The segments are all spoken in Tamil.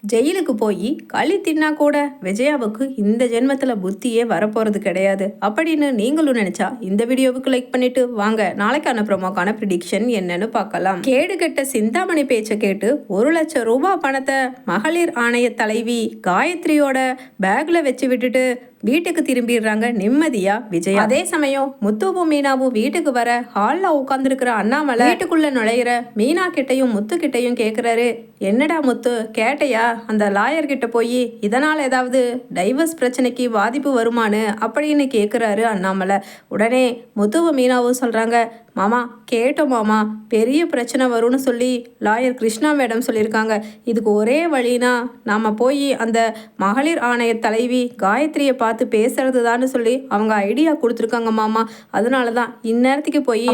ஜெயிலுக்கு போய் களி தின்னா கூட விஜயாவுக்கு இந்த ஜென்மத்தில் புத்தியே வரப்போகிறது கிடையாது அப்படின்னு நீங்களும் நினைச்சா இந்த வீடியோவுக்கு லைக் பண்ணிட்டு வாங்க நாளைக்கான ப்ரோமோக்கான ப்ரிடிக்ஷன் என்னன்னு பார்க்கலாம். கேடு கெட்ட சிந்தாமணி பேச்சை கேட்டு 1,00,000 ரூபாய் பணத்தை மகளிர் ஆணைய தலைவி காயத்ரியோட பேக்ல வச்சு விட்டுட்டு வீட்டுக்கு திரும்பிடுறாங்க நிம்மதியா விஜயா. அதே சமயம் முத்துவும் மீனாவும் வீட்டுக்கு வர ஹால்ல உட்காந்துருக்கிற அண்ணாமலை வீட்டுக்குள்ள நுழையிற மீனா கிட்டையும் முத்து கிட்டையும் கேட்கிறாரு, என்னடா முத்து கேட்டையா அந்த லாயர் கிட்ட போய் இதனால் ஏதாவது டைவர்ஸ் பிரச்சனைக்கு பாதிப்பு வருமானு அப்படின்னு கேட்குறாரு அண்ணாமலை. உடனே முத்துவும் மீனாவும் சொல்கிறாங்க, மாமா கேட்டோம் மாமா, பெரிய பிரச்சனை வரும்னு சொல்லி லாயர் கிருஷ்ணா மேடம் சொல்லியிருக்காங்க. இதுக்கு ஒரே வழினா நாம் போய் அந்த மகளிர் ஆணைய தலைவி காயத்ரியை பார்த்து பேசுறது தான் சொல்லி அவங்க ஐடியா கொடுத்துருக்காங்க மாமா. அதனால தான் இந்நேரத்துக்கு போய்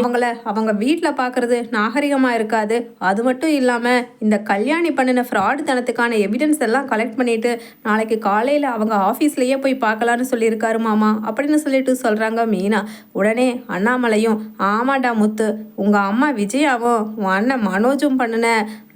அவங்க வீட்டில் பார்க்குறது நாகரிகமாக இருக்காது. அது மட்டும் இல்லாமல் இந்த கல்யாணி பண்ணின ஃப்ராடு தனத்துக்கான எவிடன்ஸ் எல்லாம் கலெக்ட் பண்ணிட்டு நாளைக்கு காலையில் அவங்க ஆஃபீஸ்லேயே போய் பார்க்கலான்னு சொல்லியிருக்காரு மாமா அப்படின்னு சொல்லிட்டு சொல்கிறாங்க மீனா. உடனே அண்ணாமலையும், ஆமாடா முத்து, உங்கள் அம்மா விஜயாவும் உன் அண்ணன் மனோஜும் பண்ணின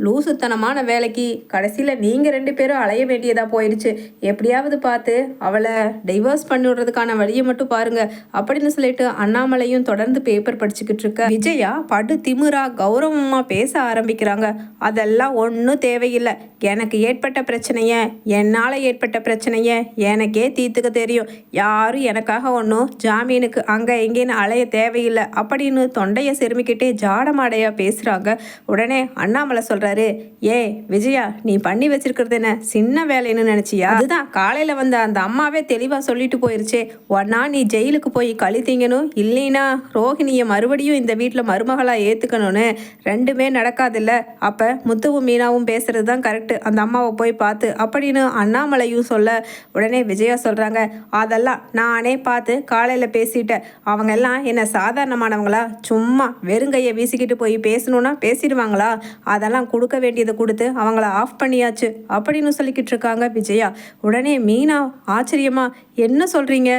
லூசுத்தனமான வேலைக்கு கடைசியில் நீங்கள் 2 பேரும் அலைய வேண்டியதாக போயிடுச்சு. எப்படியாவது பார்த்து அவளை டைவர்ஸ் பண்ணிவிடுறதுக்கான வழியை மட்டும் பாருங்க அப்படின்னு சொல்லிட்டு அண்ணாமலையும் தொடர்ந்து பேப்பர் படிச்சுக்கிட்டு இருக்க விஜயா படு திமிரா கௌரவமாக பேச ஆரம்பிக்கிறாங்க. அதெல்லாம் ஒன்றும் தேவையில்லை. எனக்கு ஏற்பட்ட பிரச்சனையை, என்னால் ஏற்பட்ட பிரச்சனையை எனக்கே தீர்த்துக்க தெரியும். யாரும் எனக்காக ஒன்றும் ஜாமீனுக்கு அங்கே எங்கேன்னு அலைய தேவையில்லை அப்படின்னு தொண்டையை செருமிக்கிட்டே ஜாடமாடையாக பேசுகிறாங்க. உடனே அண்ணாமலை சொல்கிறாரு, ஏ விஜயா, நீ பண்ணி வச்சிருக்கிறது என்ன சின்ன வேலைன்னு நினச்சியா? அதுதான் காலையில் வந்த அந்த அம்மாவே தெளிவாக சொல்லிட்டு போயிருச்சே. ஒன்னா நீ ஜெயிலுக்கு போய் களி திங்கணும், இல்லைன்னா ரோஹிணியை மறுபடியும் இந்த வீட்டில் மருமகளாக ஏற்றுக்கணும்னு. ரெண்டுமே நடக்காதில்ல. அப்போ முத்துவும் மீனாவும் பேசுகிறது தான் கரெக்டு, அந்த அம்மாவை போய் பார்த்து அப்படின்னு அண்ணாமலையும் சொல்ல, உடனே விஜயா சொல்கிறாங்க, அதெல்லாம் நானே பார்த்து காலையில் பேசிட்டேன். அவங்க எல்லாம் என்ன சாதாரணமானவங்களா? சும்மா வெறுங்கையை வீசிக்கிட்டு போய் பேசணுன்னா பேசிடுவாங்களா? அதெல்லாம் கொடுக்க வேண்டியதை கொடுத்து அவங்கள ஆஃப் பண்ணியாச்சு அப்படின்னு சொல்லிக்கிட்டு இருக்காங்க விஜயா. உடனே மீனா ஆச்சரியமா, என்ன சொல்கிறீங்க?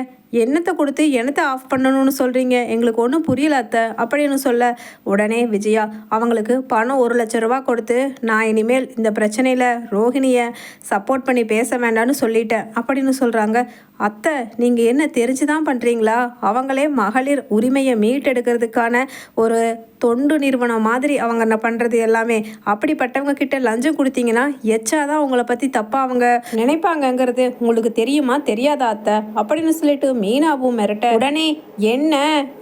என்னத்தை கொடுத்து என்னத்தை ஆஃப் பண்ணணும்னு சொல்கிறீங்க? எங்களுக்கு ஒன்றும் புரியல அத்தை அப்படின்னு சொல்ல, உடனே விஜயா அவங்களுக்கு பணம் 1,00,000 ரூபா கொடுத்து நான் இனிமேல் இந்த பிரச்சனையில் ரோஹிணியை சப்போர்ட் பண்ணி பேச வேண்டாம்னு சொல்லிட்டேன் அப்படின்னு சொல்கிறாங்க. அத்தை, நீங்கள் என்ன தெரிஞ்சு தான் பண்ணுறீங்களா? அவங்களே மகளிர் உரிமையை மீட்டெடுக்கிறதுக்கான ஒரு தொண்டு நிறுவனம் மாதிரி அவங்க பண்ணுறது எல்லாமே. அப்படிப்பட்டவங்க கிட்ட லஞ்சம் கொடுத்தீங்கன்னா எச்சாதான் உங்களை பற்றி தப்பாக அவங்க நினைப்பாங்கங்கிறது உங்களுக்கு தெரியுமா தெரியாதா அத்தை அப்படின்னு சொல்லிட்டு மீனாவும் மிரட்ட, உடனே என்ன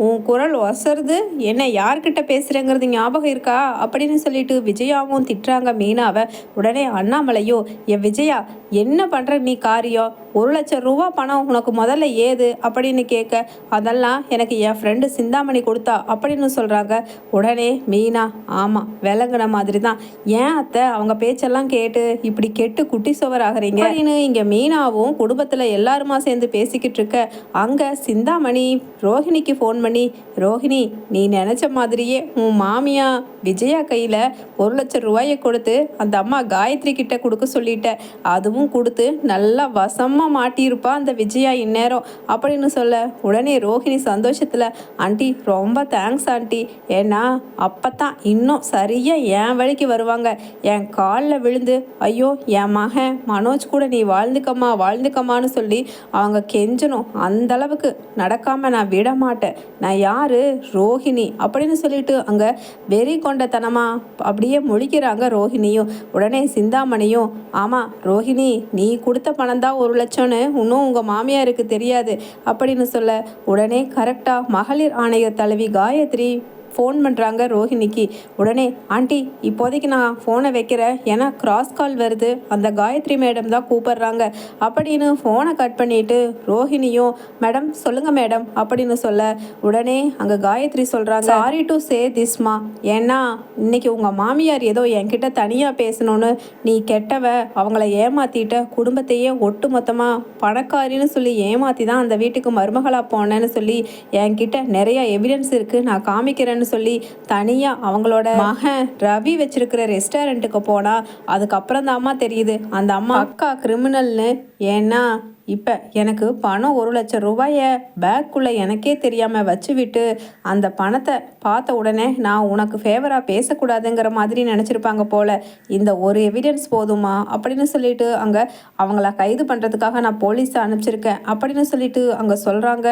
உன் குரல் ஒசருது, என்ன யார்கிட்ட பேசுகிறேங்கிறது ஞாபகம் இருக்கா அப்படின்னு சொல்லிட்டு விஜயாவும் திட்டுறாங்க மீனாவை. உடனே அண்ணாமலையோ, என் விஜயா என்ன பண்ணுற நீ காரியம்? 1,00,000 ரூபா பணம் உனக்கு முதல்ல ஏது அப்படின்னு கேட்க, அதெல்லாம் எனக்கு என் ஃப்ரெண்டு சிந்தாமணி கொடுத்தா அப்படின்னு சொல்கிறாங்க. உடனே மீனா, ஆமாம் விளங்குன மாதிரி தான். ஏன் அத்தை அவங்க பேச்செல்லாம் கேட்டு இப்படி கெட்டு குட்டி சுவர் ஆகிறீங்க அப்படின்னு இங்கே மீனாவும் குடும்பத்தில் எல்லாருமா சேர்ந்து பேசிக்கிட்டு இருக்க, அங்கே சிந்தாமணி ரோஹிணிக்கு ஃபோன் பண்ணி, ரோஹிணி நீ நினச்ச மாதிரியே உன் மாமியா விஜயா கையில் 1,00,000 ரூபாயை கொடுத்து அந்த அம்மா காயத்ரி கிட்ட கொடுக்க சொல்லிட்ட. அதுவும் கொடுத்து நல்லா வசமாக மாட்டியிருப்பா அந்த விஜயா இந்நேரம் அப்படின்னு சொல்ல, உடனே ரோஹிணி சந்தோஷத்தில், ஆண்டி ரொம்ப தேங்க்ஸ் ஆண்டி, ஏன்னா அப்போத்தான் இன்னும் சரியாக என் வழிக்கு வருவாங்க. என் காலில் விழுந்து, ஐயோ என் மகன் மனோஜ் கூட நீ வாழ்ந்துக்கம்மான்னு சொல்லி அவங்க கெஞ்சணும். அந்தளவுக்கு நடக்காமல் நான் விட மாட்டேன். நான் யார்? ரோஹிணி அப்படின்னு சொல்லிட்டு அங்கே வெறி கொண்டத்தனமாக அப்படியே முழிக்கிறாங்க ரோஹிணியும். உடனே சிந்தாமணியும், ஆமாம் ரோஹிணி, நீ கொடுத்த பணம் தான் 1,00,000ன்னு இன்னும் உங்கள் மாமியாருக்கு தெரியாது அப்படின்னு சொல்ல, உடனே கரெக்டாக மகளிர் ஆணைய தலைவி காயத்ரி ஃபோன் பண்ணுறாங்க ரோஹிணிக்கு. உடனே, ஆண்டி இப்போதைக்கு நான் ஃபோனை வைக்கிறேன், ஏன்னா கிராஸ் கால் வருது, அந்த காயத்ரி மேடம் தான் கூப்பிட்றாங்க அப்படின்னு ஃபோனை கட் பண்ணிவிட்டு ரோஹிணியும், மேடம் சொல்லுங்கள் மேடம் அப்படின்னு சொல்ல, உடனே அங்கே காயத்ரி சொல்கிறாங்க, சாரி டு சே திஸ்மா, ஏன்னா இன்னைக்கு உங்கள் மாமியார் ஏதோ என்கிட்ட தனியாக பேசணும்னு நீ கெட்டவ, அவங்கள ஏமாற்றிட்ட, குடும்பத்தையே ஒட்டு மொத்தமாக பணக்காரின்னு சொல்லி ஏமாற்றி தான் அந்த வீட்டுக்கு மருமகளாக போனேன்னு சொல்லி என்கிட்ட நிறைய எவிடன்ஸ் இருக்குது, நான் காமிக்கிறேன்னு சொல்லி தனியாக அவங்களோட மகன் ரவி வச்சிருக்கிற ரெஸ்டாரண்ட்டுக்கு போனால் அதுக்கப்புறம் தான் அம்மா தெரியுது அந்த அம்மா அக்கா கிரிமினல்னு. ஏன்னா இப்போ எனக்கு பணம் 1,00,000 ரூபாயை பேக்குள்ளே எனக்கே தெரியாமல் வச்சு விட்டு அந்த பணத்தை பார்த்த உடனே நான் உனக்கு ஃபேவராக பேசக்கூடாதுங்கிற மாதிரி நினச்சிருப்பாங்க போல். இந்த ஒரு எவிடன்ஸ் போதுமா அப்படின்னு சொல்லிட்டு அங்கே அவங்கள கைது பண்ணுறதுக்காக நான் போலீஸை அனுப்பிச்சிருக்கேன் அப்படின்னு சொல்லிட்டு அங்கே சொல்கிறாங்க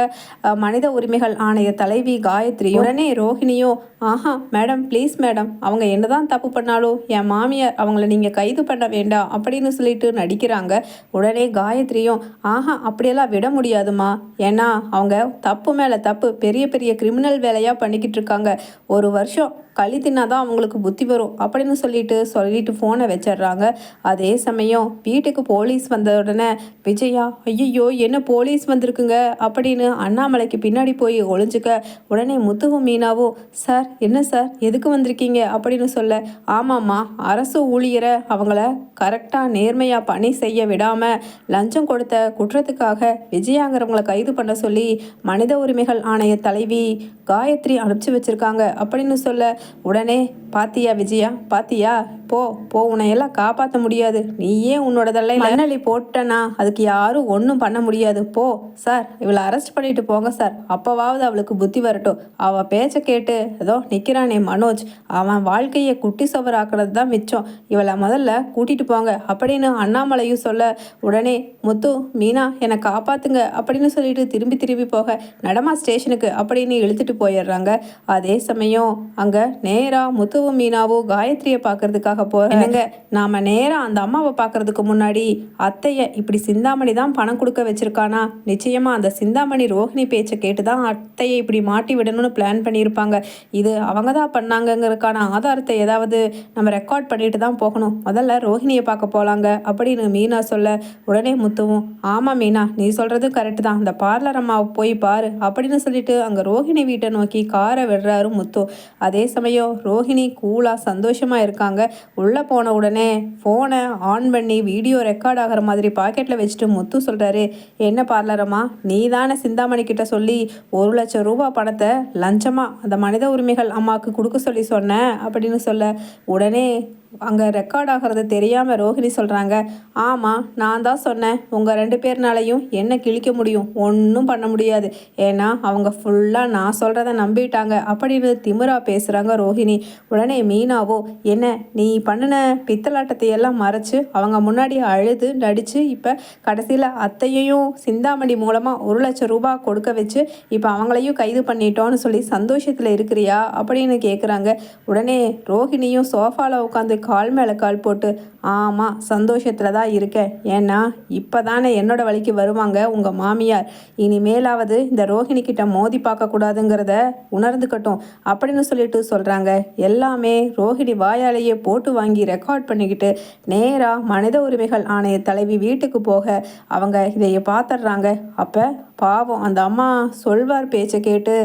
மனித உரிமைகள் ஆணைய தலைவி காயத்ரி. உடனே ரோஹிணியும் ஆஹா மேடம் ப்ளீஸ் மேடம், அவங்க என்னதான் தப்பு பண்ணாலும் என் மாமியார் அவங்கள நீங்கள் கைது பண்ண வேண்டாம் அப்படின்னு சொல்லிட்டு நடிக்கிறாங்க. உடனே காயத்ரியும் ஆஹா அப்படியெல்லாம் விட முடியாதுமா, ஏன்னா அவங்க தப்பு மேலே தப்பு பெரிய பெரிய கிரிமினல் வேலையாக பண்ணிக்கிட்டு இருக்காங்க. ஒரு வருஷம் களி தின்னாதான் அவங்களுக்கு புத்தி வரும் அப்படின்னு சொல்லிட்டு ஃபோனை வச்சிடுறாங்க. அதே சமயம் வீட்டுக்கு போலீஸ் வந்த உடனே விஜயா ஐயோ என்ன போலீஸ் வந்திருக்குங்க அப்படின்னு அண்ணாமலைக்கு பின்னாடி போய் ஒளிஞ்சுக்க, உடனே முத்துவும் மீனாவும் சார் என்ன சார் எதுக்கு வந்திருக்கீங்க அப்படின்னு சொல்ல, ஆமாம்மா அரசு ஊழியரை அவங்கள கரெக்டாக நேர்மையாக பணி செய்ய விடாமல் லஞ்சம் கொடுத்த குற்றத்துக்காக விஜயாங்கிறவங்களை கைது பண்ண சொல்லி மனித உரிமைகள் ஆணைய தலைவி காயத்ரி அனுப்பிச்சு வச்சிருக்காங்க அப்படின்னு சொல்ல, உடனே பாத்தியா விஜயா பாத்தியா, போ உன்னையெல்லாம் காப்பாற்ற முடியாது, நீயே உன்னோடதெல்லாம் மண்ணலி போட்டனா அதுக்கு யாரும் ஒன்றும் பண்ண முடியாது, போ சார் இவளை அரெஸ்ட் பண்ணிட்டு போங்க சார், அப்போவாவது அவளுக்கு புத்தி வரட்டும், அவள் பேச்சை கேட்டு ஏதோ நிற்கிறானே மனோஜ், அவன் வாழ்க்கையை குட்டி சவராக்கிறது தான் மிச்சம், இவளை முதல்ல கூட்டிகிட்டு போங்க அப்படின்னு அண்ணாமலையும் சொல்ல, உடனே முத்து மீனா என்னை காப்பாற்றுங்க அப்படின்னு சொல்லிட்டு திரும்பி போக நடமா ஸ்டேஷனுக்கு அப்படின்னு இழுத்துட்டு போயிடுறாங்க. அதே சமயம் அங்கே நேராக முத்துவும் மீனாவும் காயத்ரியை பார்க்கறதுக்காக போகிறாங்க. நாம் நேராக அந்த அம்மாவை பார்க்கறதுக்கு முன்னாடி அத்தையை இப்படி சிந்தாமணி தான் பணம் கொடுக்க வச்சிருக்கானா, நிச்சயமாக அந்த சிந்தாமணி ரோஹிணி பேச்சை கேட்டு தான் அத்தையை இப்படி மாட்டி விடணும்னு பிளான் பண்ணியிருப்பாங்க. இது அவங்க தான் பண்ணாங்கங்கிறதுக்கான ஆதாரத்தை ஏதாவது நம்ம ரெக்கார்ட் பண்ணிட்டு தான் போகணும், முதல்ல ரோஹிணியை பார்க்க போகலாங்க அப்படின்னு மீனா சொல்ல, உடனே முத்துவும் ஆமாம் மீனா நீ சொல்கிறது கரெக்டு தான், அந்த பார்லர் அம்மாவை போய் பாரு அப்படின்னு சொல்லிட்டு அங்கே ரோஹிணி வீட்டை நோக்கி காரை விடுறாரு முத்து. அதே சமயம் ரோஹிணி கூலாக சந்தோஷமாக இருக்காங்க. உள்ளே போன உடனே ஃபோனை ஆன் பண்ணி வீடியோ ரெக்கார்ட் ஆகிற மாதிரி பாக்கெட்டில் வச்சுட்டு முத்து சொல்கிறாரு, என்ன பார்லரம்மா நீ தானே சிந்தாமணி கிட்ட சொல்லி 1,00,000 ரூபா பணத்தை லஞ்சமாக அந்த மனித உரிமைகள் அம்மாவுக்கு கொடுக்க சொல்லி சொன்னேன் அப்படின்னு சொல்ல, உடனே அங்கே ரெக்கார்ட் ஆகிறது தெரியாமல் ரோஹிணி சொல்கிறாங்க, ஆமாம் நான் தான் சொன்னேன், உங்கள் 2 பேர்னாலையும் என்ன கிழிக்க முடியும், ஒன்றும் பண்ண முடியாது, ஏன்னா அவங்க ஃபுல்லாக நான் சொல்கிறத நம்பிட்டாங்க அப்படின்னு திமிரா பேசுகிறாங்க ரோஹிணி. உடனே மீனாவோ என்ன நீ பண்ணின பித்தலாட்டத்தை எல்லாம் மறைச்சு அவங்க முன்னாடி அழுது நடித்து இப்போ கடைசியில் அத்தையையும் சிந்தாமணி மூலமாக 1,00,000 ரூபா கொடுக்க வச்சு இப்போ அவங்களையும் கைது பண்ணிட்டோன்னு சொல்லி சந்தோஷத்தில் இருக்கிறியா அப்படின்னு கேட்குறாங்க. உடனே ரோஹிணியும் சோஃபாவில் உட்காந்து கால் மேலே கால் போட்டு ஆமாம் சந்தோஷத்தில் தான் இருக்கேன், ஏன்னா இப்போ தானே என்னோட வழிக்கு வருவாங்க உங்கள் மாமியார், இனிமேலாவது இந்த ரோஹிணி கிட்ட மோதி பார்க்கக்கூடாதுங்கிறத உணர்ந்துக்கட்டும் அப்படின்னு சொல்லிட்டு சொல்கிறாங்க. எல்லாமே ரோஹிணி வாயாலேயே போட்டு வாங்கி ரெக்கார்ட் பண்ணிக்கிட்டு நேராக மனித உரிமைகள் ஆணைய தலைவி வீட்டுக்கு போக அவங்க இதையை பார்த்துடுறாங்க. அப்போ பாவம் அந்த அம்மா சொல்வார் பேச்சை கேட்டு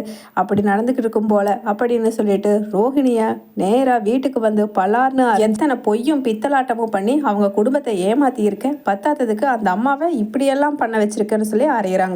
அப்படி நடந்துக்கிட்டு இருக்கும் போல அப்படின்னு சொல்லிட்டு ரோஹிணியை நேராக வீட்டுக்கு வந்து பலார்னு எத்தனை பொய்யும் பித்தலாட்டமும் பண்ணி அவங்க குடும்பத்தை ஏமாற்றி இருக்க, பத்தாததுக்கு அந்த அம்மாவை இப்படியெல்லாம் பண்ண வச்சிருக்கேன்னு சொல்லி அறையிறாங்க.